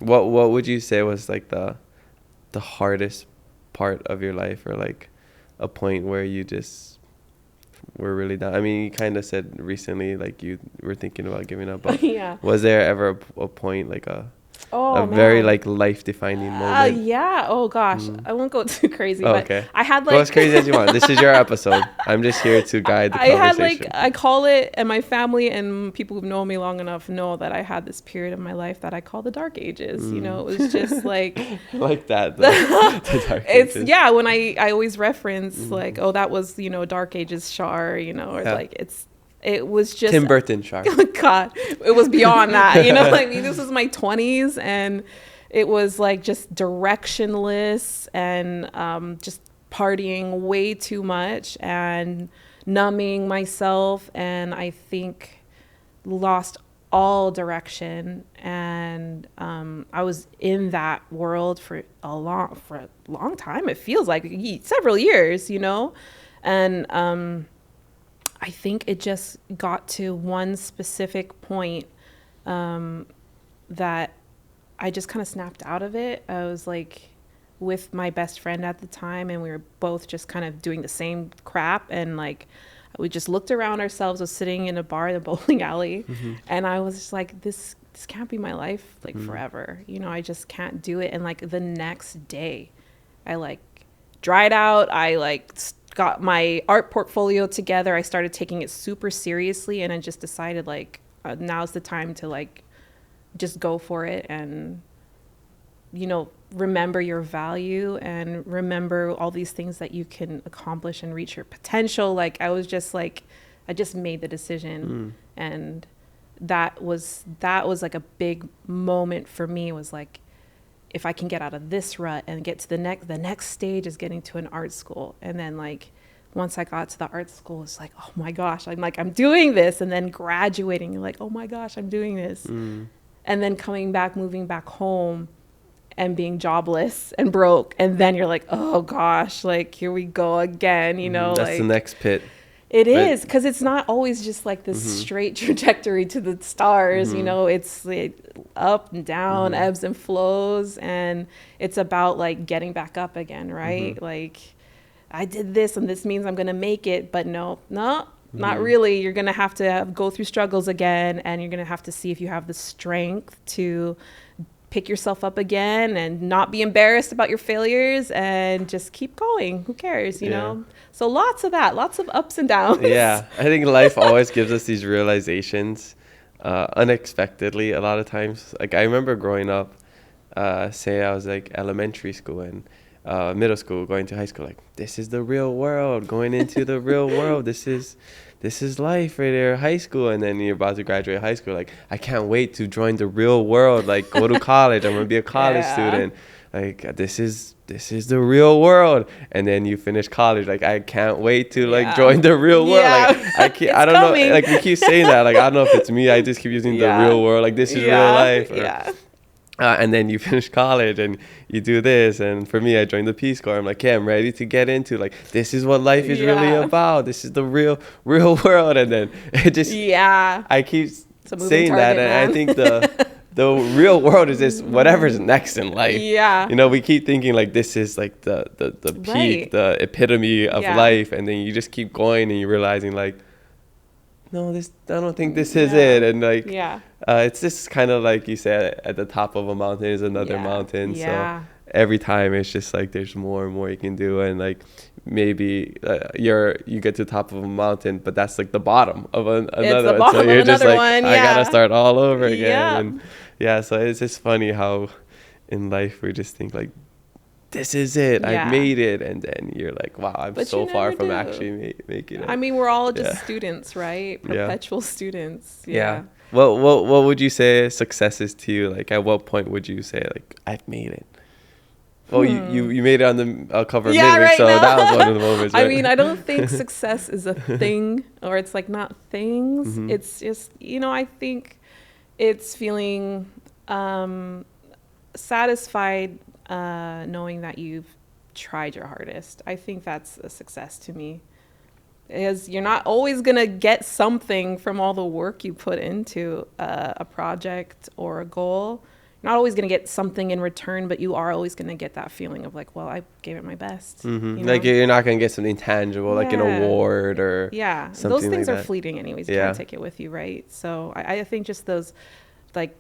What would you say was like the hardest part of your life, or like a point where you just were really down? I mean, you kind of said recently like you were thinking about giving up, but Yeah. was there ever a point, like a Oh very man. like life defining moment? Yeah. Oh gosh. Mm. I won't go too crazy, Oh, but okay. I had Go as like crazy as you want. This is your episode. I'm just here to guide the I had like conversation. I call it, and my family and people who've known me long enough know that I had this period of my life that I call the dark ages. You know, Mm. it was just like Like that, the dark it's ages. yeah, when I always reference like, Mm. oh, that was, dark ages Shar, or Yeah. like it was just Tim Burton, Shar. God, it was beyond that. I mean, this was my 20s, and it was like just directionless, and just partying way too much and numbing myself, and I think lost all direction. And I was in that world for a long time. It feels like several years, and I think it just got to one specific point that I just kind of snapped out of it. I was like with my best friend at the time, and we were both just kind of doing the same crap, and like we just looked around ourselves. I was sitting in a bar in a bowling alley, Mm-hmm. and I was just like, this can't be my life like Mm. forever. I just can't do it. And like the next day, I like dried out. I like got my art portfolio together. I started taking it super seriously, and I just decided like now's the time to like just go for it, and remember your value, and remember all these things that you can accomplish and reach your potential. Like I was just like, I just made the decision. And that was like a big moment for me. Was like, if I can get out of this rut and get to the next stage is getting to an art school. And then like once I got to the art school, it's like, oh my gosh, I'm doing this. And then graduating, like, oh my gosh, I'm doing this. Mm. And then moving back home and being jobless and broke. And then you're like, oh gosh, like here we go again, That's the like next pit. it But is, because it's not always just like this straight trajectory to the stars. It's like up and down, ebbs and flows. And it's about like getting back up again, right? Like I did this and this means I'm going to make it, but no, not really. You're going to have to go through struggles again, and you're going to have to see if you have the strength to pick yourself up again and not be embarrassed about your failures, and just keep going. Who cares, Yeah. So lots of ups and downs. Yeah, I think life always gives us these realizations unexpectedly a lot of times. Like I remember growing up, say I was like elementary school and middle school, going to high school, like this is the real world, going into the real world. This is life right there, high school. And then you're about to graduate high school, like I can't wait to join the real world, like go to college. I'm gonna be a college student. Like this is the real world. And then you finish college, like I can't wait to like join the real world. Like I don't know, like we keep saying that, like I don't know if it's me, I just keep using the real world, like this is real life. And then you finish college and you do this. And for me, I joined the Peace Corps. I'm like, okay, I'm ready to get into like, this is what life is really about. This is the real world. And then it just, I keep saying that. Man. And I think the real world is just whatever's next in life. We keep thinking like this is like the peak, the epitome of life. And then you just keep going and you're realizing like, no, I don't think this is it. And like, it's just kind of like you said, at the top of a mountain is another mountain. So every time it's just like there's more and more you can do. And like maybe you get to the top of a mountain, but that's like the bottom of another one. So you're just like, I gotta start all over again. And so it's just funny how in life we just think like, this is it. I've made it. And then you're like, wow, I'm so far from actually making it. I mean, we're all just students, right? Perpetual students. What would you say success is to you? Like, at what point would you say, like, I've made it? Well, you made it on the cover of Midweek, right, so that was one of the moments. Right? I mean, I don't think success is a thing, or it's like not things. It's just, I think it's feeling satisfied, knowing that you've tried your hardest. I think that's a success to me. Because you're not always going to get something from all the work you put into a project or a goal. not always going to get something in return, but you are always going to get that feeling of like, well, I gave it my best. Mm-hmm. You know? Like you're not going to get something tangible, like an award or something those things like are fleeting anyways. You can't take it with you, right? So I think just those, like,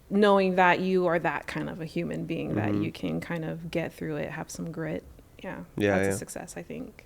knowing that you are that kind of a human being, that you can kind of get through it, have some grit. That's a success, I think.